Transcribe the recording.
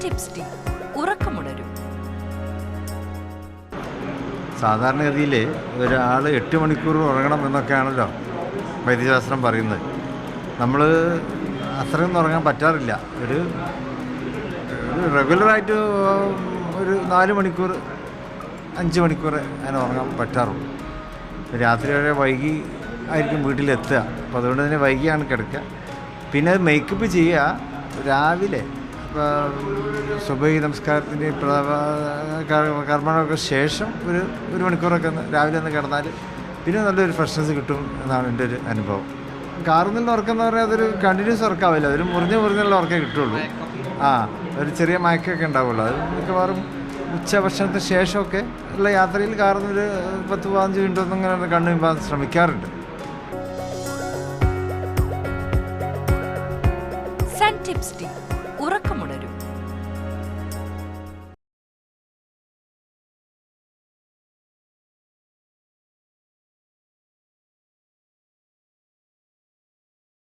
Tips ടീ ഉറക്കമുണരും. സാധാരണഗതിയിൽ ഒരാൾ 8 മണിക്കൂർ ഉറങ്ങണം എന്നൊക്കെയാണല്ലോ വൈദ്യശാസ്ത്രം പറയുന്നത്. നമ്മൾ അത്രയൊന്നും ഉറങ്ങാൻ പറ്റാറില്ല. ഒരു റെഗുലറായിട്ട് ഒരു 4 മണിക്കൂർ 5 മണിക്കൂർ അങ്ങനെ ഉറങ്ങാൻ പറ്റാറുള്ളൂ. രാത്രി വരെ വൈകി ആയിരിക്കും വീട്ടിലെത്തുക. അപ്പോൾ അതുകൊണ്ട് തന്നെ വൈകിയാണ് കിടക്കുക. പിന്നെ അത് മേക്കപ്പ് ചെയ്യുക രാവിലെ സുബഹി നമസ്കാരത്തിൻ്റെ കർമ്മങ്ങൾക്ക് ശേഷം ഒരു മണിക്കൂറൊക്കെ രാവിലെ ഒന്ന് കിടന്നാൽ പിന്നെ നല്ലൊരു ഫ്രഷ്നസ് കിട്ടും എന്നാണ് എൻ്റെ ഒരു അനുഭവം. കാറിൽ നിന്നുള്ള ഉറക്കം എന്ന് പറഞ്ഞാൽ അതൊരു കണ്ടിന്യൂസ് ഉറക്കാവില്ല, അതൊരു മുറിഞ്ഞുള്ള ഉറക്കേ കിട്ടുള്ളൂ. ഒരു ചെറിയ മയക്കൊക്കെ ഉണ്ടാവുള്ളൂ. അത് മിക്കവാറും ഉച്ചഭക്ഷണത്തിന് ശേഷമൊക്കെ ഉള്ള യാത്രയിൽ കാറിൽ നിന്നൊരു 10-15 മിനിറ്റ് ഒന്നും ഇങ്ങനെ കണ്ണു വെക്കാൻ ശ്രമിക്കാറുണ്ട്. സൺ ടിപ്സ് ടീ ഉറക്കമുണരും.